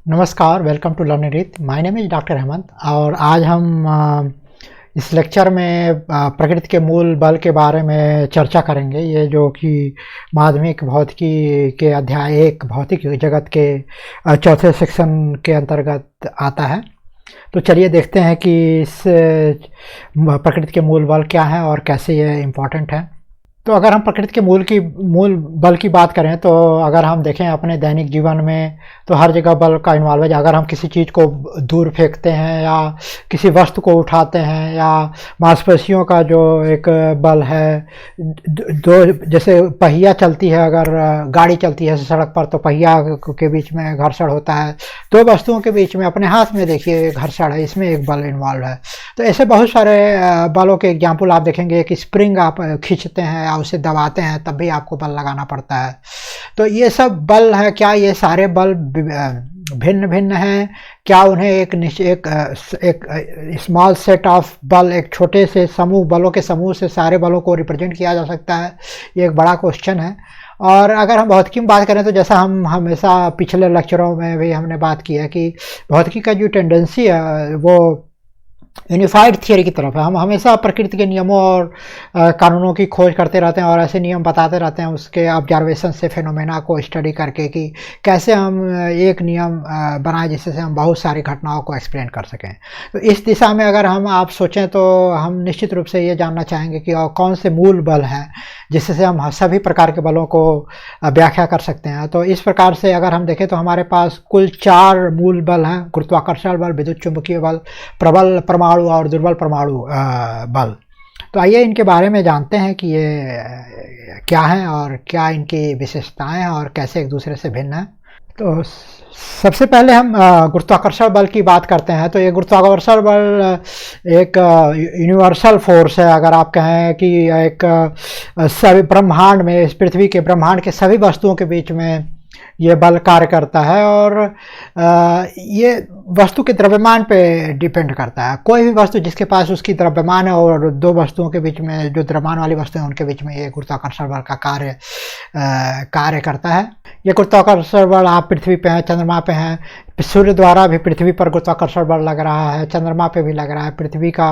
नमस्कार, welcome to learning. My name is doctor Hemant और आज हम इस लेक्चर में प्रकृति के मूल बल के बारे में चर्चा करेंगे। ये जो कि माध्यमिक भौतिकी के अध्याय 1 भौतिक जगत के चौथे सेक्शन के अंतर्गत आता है। तो चलिए देखते हैं कि इस प्रकृति के मूल बल क्या हैं और कैसे ये इम्पोर्टेंट है। तो अगर हम प्रकृति के मूल बल की बात करें तो अगर हम देखें अपने दैनिक जीवन में तो हर जगह बल का इन्वॉल्व है। अगर हम किसी चीज़ को दूर फेंकते हैं या किसी वस्तु को उठाते हैं या मांसपेशियों का जो एक बल है, दो जैसे पहिया चलती है, अगर गाड़ी चलती है सड़क पर तो पहिया के बीच में घर्षण होता है। दो वस्तुओं के बीच में अपने हाथ में देखिए घर्षण है, इसमें एक बल इन्वॉल्व है। तो ऐसे बहुत सारे बलों के एग्जाम्पल आप देखेंगे कि स्प्रिंग आप खींचते हैं, उसे दबाते हैं तब भी आपको बल लगाना पड़ता है। तो ये सब बल है। क्या ये सारे बल भिन्न भिन्न हैं? क्या उन्हें एक स्मॉल सेट ऑफ बल, एक छोटे से समूह बलों के समूह से सारे बलों को रिप्रेजेंट किया जा सकता है? ये एक बड़ा क्वेश्चन है। और अगर हम भौतिकी में बात करें तो जैसा हम हमेशा पिछले लेक्चरों में भी हमने बात की है कि भौतिकी का जो टेंडेंसी है वो यूनिफाइड थियरी की तरफ है। हम हमेशा प्रकृति के नियमों और कानूनों की खोज करते रहते हैं और ऐसे नियम बताते रहते हैं, उसके ऑब्जर्वेशन से फिनोमेना को स्टडी करके कि कैसे हम एक नियम बनाएं जिससे हम बहुत सारी घटनाओं को एक्सप्लेन कर सकें। तो इस दिशा में अगर आप सोचें तो हम निश्चित रूप से ये जानना चाहेंगे कि और कौन से मूल बल हैं जिससे हम सभी प्रकार के बलों को व्याख्या कर सकते हैं। तो इस प्रकार से अगर हम देखें तो हमारे पास कुल 4 मूल बल हैं: गुरुत्वाकर्षण बल, विद्युत चुंबकीय बल, प्रबल परमाणु और दुर्बल परमाणु बल। तो आइए इनके बारे में जानते हैं कि ये क्या हैं और क्या इनकी विशेषताएं हैं और कैसे एक दूसरे से भिन्न हैं। तो सबसे पहले हम गुरुत्वाकर्षण बल की बात करते हैं। तो ये गुरुत्वाकर्षण बल एक यूनिवर्सल फोर्स है। अगर आप कहें कि एक सभी ब्रह्मांड में, इस पृथ्वी के ब्रह्मांड के सभी वस्तुओं के बीच में ये बल कार्य करता है और ये वस्तु के द्रव्यमान पे डिपेंड करता है। कोई भी वस्तु जिसके पास उसकी द्रव्यमान है और दो वस्तुओं के बीच में जो द्रव्यमान वाली वस्तुएं हैं उनके बीच में ये गुरुत्वाकर्षण बल का कार्य करता है। ये गुरुत्वाकर्षण बल आप पृथ्वी पे हैं, चंद्रमा पे हैं, सूर्य द्वारा भी पृथ्वी पर गुरुत्वाकर्षण बल लग रहा है, चंद्रमा पे भी लग रहा है। पृथ्वी का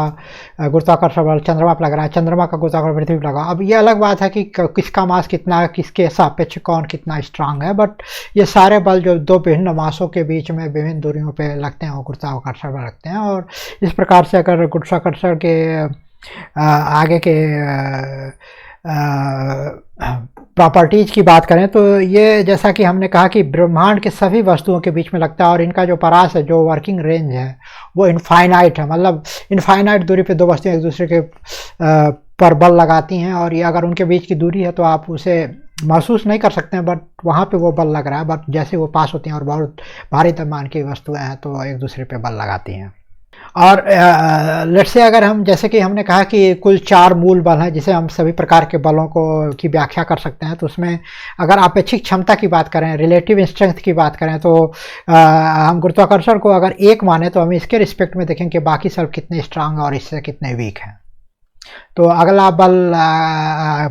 गुरुत्वाकर्षण बल चंद्रमा पर लग रहा है, चंद्रमा का गुरुत्वाकर्षण पृथ्वी पर लगा। अब ये अलग बात है कि किसका मास कितना है, किसके सापेक्ष कौन कितना स्ट्रांग है, बट ये सारे बल जो दो विभिन्न मासों के बीच में विभिन्न दूरियों पे लगते हैं वो गुरुत्वाकर्षण बल लगते हैं। और इस प्रकार से अगर गुरुत्वाकर्षण के आगे के प्रॉपर्टीज की बात करें तो ये जैसा कि हमने कहा कि ब्रह्मांड के सभी वस्तुओं के बीच में लगता है और इनका जो परास है, जो वर्किंग रेंज है वो इनफाइनाइट है। मतलब इनफाइनाइट दूरी पे दो वस्तुएं एक दूसरे के पर बल लगाती हैं और ये अगर उनके बीच की दूरी है तो आप उसे महसूस नहीं कर सकते हैं, बट वहाँ पे वो बल लग रहा है। बट जैसे वो पास होती हैं और बहुत भारी द्रव्यमान की वस्तुएं हैं तो एक दूसरे पे बल लगाती हैं। और लेट्स से अगर हम, जैसे कि हमने कहा कि कुल 4 मूल बल हैं जिसे हम सभी प्रकार के बलों को की व्याख्या कर सकते हैं। तो उसमें अगर आपेक्षिक क्षमता की बात करें, रिलेटिव स्ट्रेंथ की बात करें तो हम गुरुत्वाकर्षण को अगर 1 माने तो हम इसके रिस्पेक्ट में देखें कि बाकी सब कितने स्ट्रांग और इससे कितने वीक हैं। तो अगला बल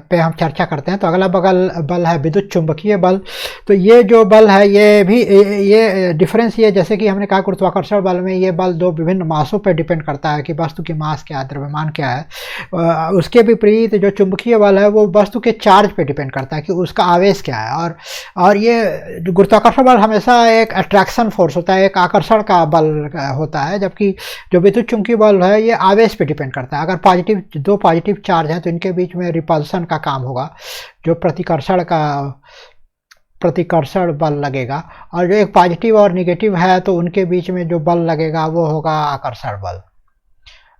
पे हम चर्चा करते हैं। तो अगला बल है विद्युत चुंबकीय बल। तो ये जो बल है ये डिफरेंस ये, जैसे कि हमने कहा गुरुत्वाकर्षण बल में ये बल दो विभिन्न मासों पर डिपेंड करता है कि वस्तु की मास क्या है, द्रव्यमान क्या है। उसके विपरीत जो चुंबकीय बल है वो वस्तु के चार्ज पे डिपेंड करता है कि उसका आवेश क्या है। और ये गुरुत्वाकर्षण बल हमेशा एक अट्रैक्शन फोर्स होता है, एक आकर्षण का बल होता है, जबकि जो विद्युत चुंबकीय बल है ये आवेश पे डिपेंड करता है। अगर दो पॉजिटिव चार्ज हैं तो इनके बीच में रिपल्सन का काम होगा, जो प्रतिकर्षण बल लगेगा। और जो एक पॉजिटिव और नेगेटिव है तो उनके बीच में जो बल लगेगा वो होगा आकर्षण बल।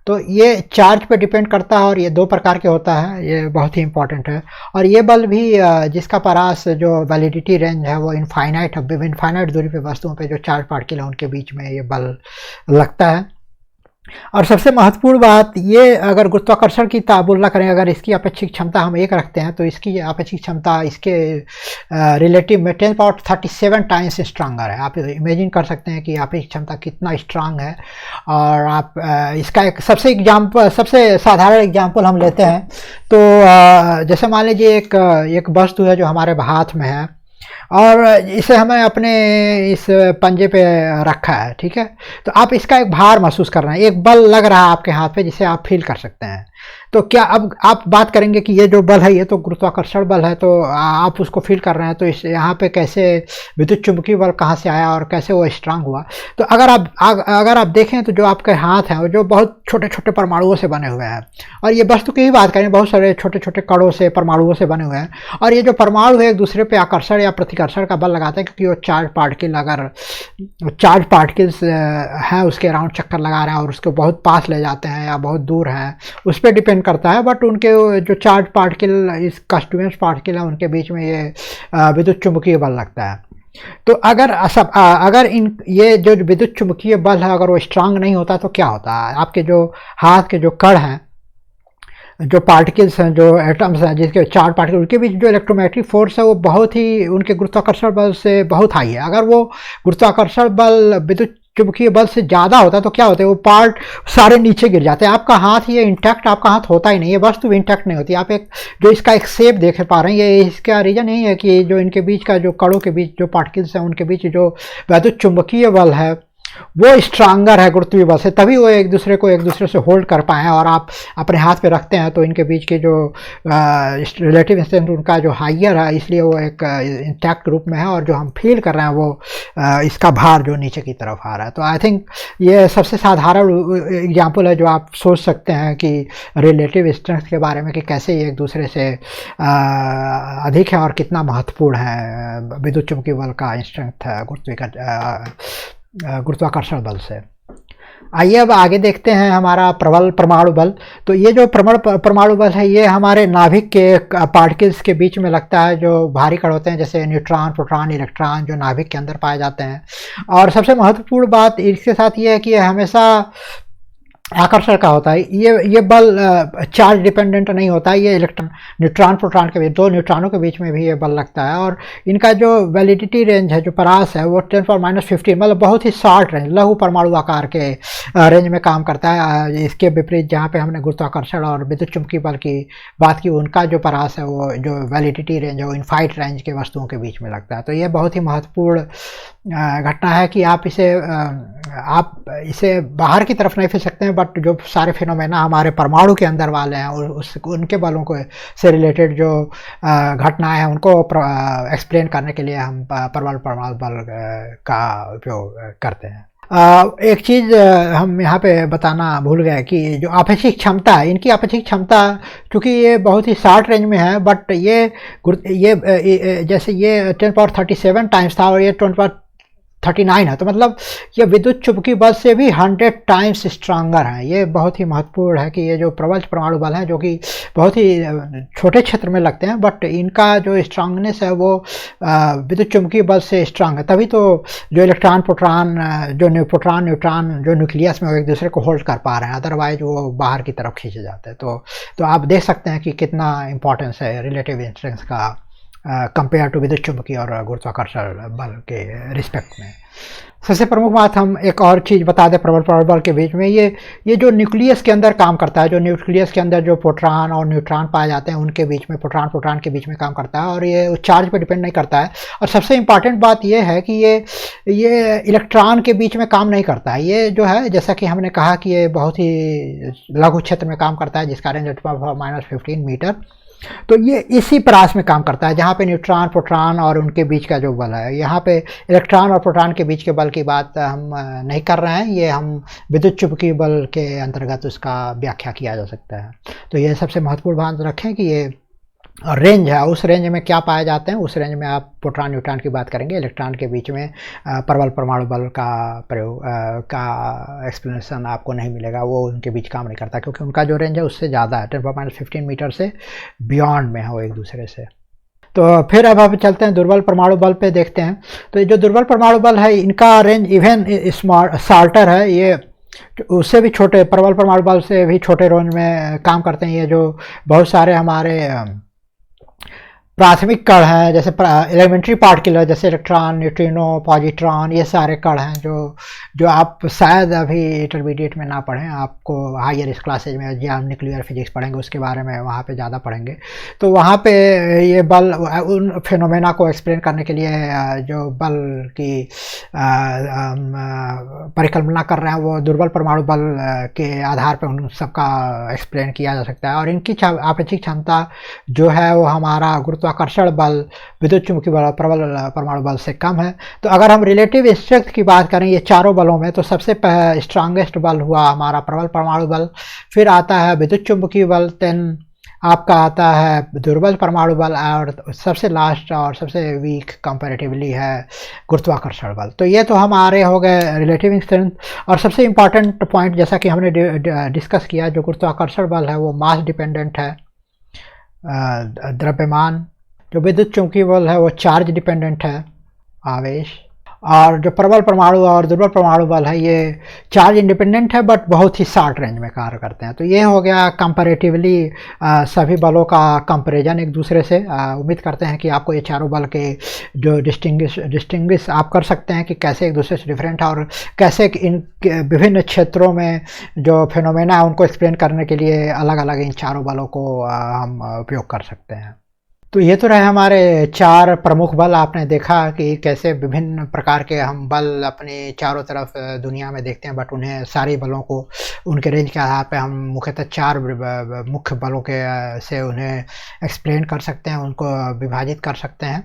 तो ये चार्ज पे डिपेंड करता है और ये 2 प्रकार के होता है, ये बहुत ही इंपॉर्टेंट है। और ये बल भी जिसका परास जो वैलिडिटी रेंज है वो इनफाइनाइट है, इनफाइनाइट दूरी पे वस्तुओं पे जो चार्ज पार्टिकल है उनके बीच में ये बल लगता है। और सबसे महत्वपूर्ण बात ये, अगर गुरुत्वाकर्षण की तुलना करें, अगर इसकी अपेक्षिक क्षमता हम 1 रखते हैं तो इसकी अपेक्षिक क्षमता इसके रिलेटिव में 10⁻37 टाइम्स स्ट्रांगर है। आप इमेजिन कर सकते हैं कि अपेक्षिक क्षमता कितना स्ट्रांग है। और आप इसका एक सबसे साधारण एग्जांपल हम लेते हैं। तो जैसे मान लीजिए एक वस्तु है जो हमारे हाथ में है और इसे हमें अपने इस पंजे पे रखा है, ठीक है। तो आप इसका एक भार महसूस कर रहे हैं, एक बल लग रहा है आपके हाथ पे जिसे आप फील कर सकते हैं। तो क्या अब आप बात करेंगे कि ये जो बल है ये तो गुरुत्वाकर्षण बल है, तो आप उसको फील कर रहे हैं, तो इस यहाँ पे कैसे विद्युत चुंबकीय बल कहाँ से आया और कैसे वो स्ट्रांग हुआ। तो अगर आप देखें तो जो आपके हाथ हैं वो जो बहुत छोटे छोटे परमाणुओं से बने हुए हैं, और ये वस्तु की ही बात करें बहुत सारे छोटे छोटे कणों से परमाणुओं से बने हुए हैं, और ये जो परमाणु है एक दूसरे पे आकर्षण या प्रतिकर्षण का बल लगाते हैं, क्योंकि वो चार्ज पार्टिकल्स हैं उसके अराउंड चक्कर लगा रहे हैं और उसको बहुत पास ले जाते हैं या बहुत दूर हैं, उस पर डिपेंड करता है। बट उनके जो चार्ज पार्टिकल इस कंस्टिट्यूएंट पार्टिकल है उनके बीच में ये विद्युत चुंबकीय बल लगता है। तो अगर इन ये जो विद्युत चुंबकीय बल है अगर वो स्ट्रांग नहीं होता तो क्या होता है, आपके जो हाथ के जो कण हैं, जो पार्टिकल्स हैं, जो एटम्स हैं, जिसके चार्ज पार्टिकल, उनके बीच जो इलेक्ट्रोमैग्नेटिक फोर्स है वो बहुत ही उनके गुरुत्वाकर्षण बल से बहुत हाई है। अगर वो गुरुत्वाकर्षण बल विद्युत चुंबकीय बल से ज़्यादा होता है तो क्या होता है, वो पार्ट सारे नीचे गिर जाते हैं, आपका हाथ ये इंटैक्ट आपका हाथ होता ही नहीं, ये वस्तु इंटैक्ट नहीं होती। आप एक जो इसका एक शेप देख पा रहे हैं, ये इसका रीज़न यही है कि जो इनके बीच का जो कणों के बीच जो पार्टिकल्स हैं उनके बीच जो विद्युत चुंबकीय बल है वो स्ट्रांगर है गुरुत्वीय बल से, तभी वो एक दूसरे से होल्ड कर पाए हैं। और आप अपने हाथ पे रखते हैं तो इनके बीच के जो रिलेटिव इंस्टेंट उनका जो हाइयर है, इसलिए वो एक इंटैक्ट रूप में है, और जो हम फील कर रहे हैं वो इसका भार जो नीचे की तरफ आ रहा है। तो आई थिंक ये सबसे साधारण एग्जाम्पल है जो आप सोच सकते हैं कि रिलेटिव स्ट्रेंथ के बारे में, कि कैसे ये एक दूसरे से अधिक है और कितना महत्वपूर्ण है विद्युत चुंबकीय बल का स्ट्रेंथ गुरुत्वाकर्षण बल से। आइए अब आगे देखते हैं हमारा प्रबल परमाणु बल। तो ये जो प्रबल परमाणु बल है ये हमारे नाभिक के पार्टिकल्स के बीच में लगता है, जो भारी कण होते हैं जैसे न्यूट्रॉन, प्रोटॉन, इलेक्ट्रॉन, जो नाभिक के अंदर पाए जाते हैं। और सबसे महत्वपूर्ण बात इसके साथ ये है कि ये हमेशा आकर्षण का होता है। ये बल चार्ज डिपेंडेंट नहीं होता है, ये इलेक्ट्रॉन न्यूट्रॉन प्रोटॉन के बीच, दो न्यूट्रॉनों के बीच में भी ये बल लगता है। और इनका जो वैलिडिटी रेंज है, जो परास है, वो 10⁻⁻15 मतलब बहुत ही शॉर्ट रेंज, लघु परमाणु आकार के रेंज में काम करता है। इसके विपरीत जहाँ पे हमने गुरुत्वाकर्षण और विद्युत चुंबकीय बल की बात की, उनका जो परास है वो जो वैलिडिटी रेंज है वो इनफाइट रेंज के वस्तुओं के बीच में लगता है। तो ये बहुत ही महत्वपूर्ण घटना है कि आप इसे बाहर की तरफ नहीं फेंक सकते हैं, बट जो सारे फिनोमेना हमारे परमाणु के अंदर वाले हैं और उनके बलों को से रिलेटेड जो घटनाएं हैं उनको एक्सप्लेन करने के लिए हम परमाणु बल का उपयोग करते हैं। एक चीज़ हम यहाँ पे बताना भूल गए कि जो आपेक्षिक क्षमता है, इनकी आपेक्षिक क्षमता चूँकि ये बहुत ही शॉर्ट रेंज में है, बट ये जैसे ये 10⁻37 टाइम्स था और ये 10⁻39 है, तो मतलब ये विद्युत चुंबकीय बल से भी 100 टाइम्स स्ट्रांगर है। ये बहुत ही महत्वपूर्ण है कि ये जो प्रबल परमाणु बल हैं जो कि बहुत ही छोटे क्षेत्र में लगते हैं, बट इनका जो स्ट्रांगनेस है वो विद्युत चुंबकीय बल से स्ट्रांग है। तभी तो जो इलेक्ट्रॉन प्रोटॉन न्यूट्रॉन जो न्यूक्लियस में वो एक दूसरे को होल्ड कर पा रहे हैं, अदरवाइज वो बाहर की तरफ खींचे जाते हैं। तो आप देख सकते हैं कि कितना इंपॉर्टेंस है रिलेटिव इंस्टेंस का कंपेयर टू विद्युत चुंबकीय और गुरुत्वाकर्षण बल के रिस्पेक्ट में। सबसे प्रमुख बात हम एक और चीज़ बता दें प्रबल परमाणु बल के बीच में, ये जो न्यूक्लियस के अंदर काम करता है, जो न्यूक्लियस के अंदर जो प्रोटॉन और न्यूट्रॉन पाए जाते हैं उनके बीच में, प्रोटॉन के बीच में काम करता है, और ये चार्ज पे डिपेंड नहीं करता है। और सबसे इंपॉर्टेंट बात ये है कि ये इलेक्ट्रॉन के बीच में काम नहीं करता है। ये जो है, जैसा कि हमने कहा कि ये बहुत ही लघु क्षेत्र में काम करता है जिसका रेंज 10⁻⁻15 मीटर। तो ये इसी परास में काम करता है जहाँ पे न्यूट्रॉन प्रोटॉन और उनके बीच का जो बल है। यहाँ पे इलेक्ट्रॉन और प्रोटॉन के बीच के बल की बात हम नहीं कर रहे हैं, ये हम विद्युत चुंबकीय बल के अंतर्गत उसका व्याख्या किया जा सकता है। तो ये सबसे महत्वपूर्ण बात रखें कि ये रेंज है, उस रेंज में क्या पाए जाते हैं, उस रेंज में आप प्रोटॉन न्यूट्रॉन की बात करेंगे। इलेक्ट्रॉन के बीच में प्रबल परमाणु बल का प्रयोग का एक्सप्लेनेशन आपको नहीं मिलेगा, वो उनके बीच काम नहीं करता क्योंकि उनका जो रेंज है उससे ज़्यादा है, 10⁻15 मीटर से बियॉन्ड में है वो एक दूसरे से। तो फिर अब हम चलते हैं दुर्बल परमाणु बल पे देखते हैं। तो ये जो दुर्बल परमाणु बल है इनका रेंज इवन शॉर्टर है, ये उससे भी छोटे, प्रबल परमाणु बल से भी छोटे रेंज में काम करते हैं। ये जो बहुत सारे हमारे प्राथमिक कण हैं, जैसे एलिमेंट्री पार्टिकुलर जैसे इलेक्ट्रॉन, न्यूट्रिनो, पॉजिट्रॉन, ये सारे कण हैं जो आप शायद अभी इंटरमीडिएट में ना पढ़ें, आपको हायर क्लासेज में या न्यूक्लियर फिजिक्स पढ़ेंगे उसके बारे में वहाँ पे ज़्यादा पढ़ेंगे। तो वहाँ पे ये बल उन फिनोमेना को एक्सप्लेन करने के लिए जो बल की परिकल्पना कर रहे हैं वो दुर्बल परमाणु बल के आधार पर उन सबका एक्सप्लेन किया जा सकता है। और इनकी आपेक्षिक क्षमता जो है वो हमारा गुरुत्वाकर्षण बल, विद्युत चुंबकीय बल, प्रबल परमाणु बल से कम है। तो अगर हम रिलेटिव स्ट्रेंथ की बात करें ये चारों बलों में, तो सबसे स्ट्रांगेस्ट बल हुआ हमारा प्रबल परमाणु बल, फिर आता है विद्युत चुंबकीय बल, देन आपका आता है दुर्बल परमाणु बल, और सबसे लास्ट और सबसे वीक कंपैरेटिवली है गुरुत्वाकर्षण बल। तो ये तो हमारे हो गए रिलेटिव स्ट्रेंथ। और सबसे इम्पॉर्टेंट पॉइंट जैसा कि हमने डिस्कस किया, जो गुरुत्वाकर्षण बल है वो मास डिपेंडेंट है, द्रव्यमान। जो विद्युत चुंबकीय बल है वो चार्ज डिपेंडेंट है, आवेश। और जो प्रबल परमाणु और दुर्बल परमाणु बल है ये चार्ज इंडिपेंडेंट है बट बहुत ही शॉर्ट रेंज में कार्य करते हैं। तो ये हो गया कंपैरेटिवली सभी बलों का कंपैरिजन एक दूसरे से। उम्मीद करते हैं कि आपको ये चारों बल के जो डिस्टिंग्विश आप कर सकते हैं कि कैसे एक दूसरे से डिफरेंट है और कैसे इन विभिन्न क्षेत्रों में जो फिनोमेना है उनको एक्सप्लेन करने के लिए अलग अलग इन चारों बलों को हम उपयोग कर सकते हैं। तो ये तो रहे हमारे चार प्रमुख बल। आपने देखा कि कैसे विभिन्न प्रकार के हम बल अपने चारों तरफ दुनिया में देखते हैं, बट उन्हें सारे बलों को उनके रेंज के आधार पे हम मुख्यतः चार मुख्य बलों के से उन्हें एक्सप्लेन कर सकते हैं, उनको विभाजित कर सकते हैं।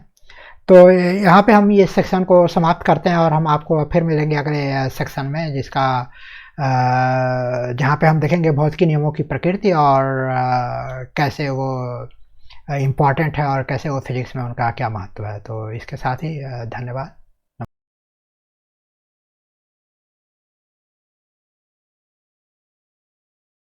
तो यहाँ पे हम ये सेक्शन को समाप्त करते हैं और हम आपको फिर मिलेंगे अगले सेक्शन में, जिसका जहाँ पे हम देखेंगे भौतिकी नियमों की प्रकृति और कैसे वो इम्पॉर्टेंट है और कैसे वो फिजिक्स में उनका क्या महत्व है। तो इसके साथ ही धन्यवाद।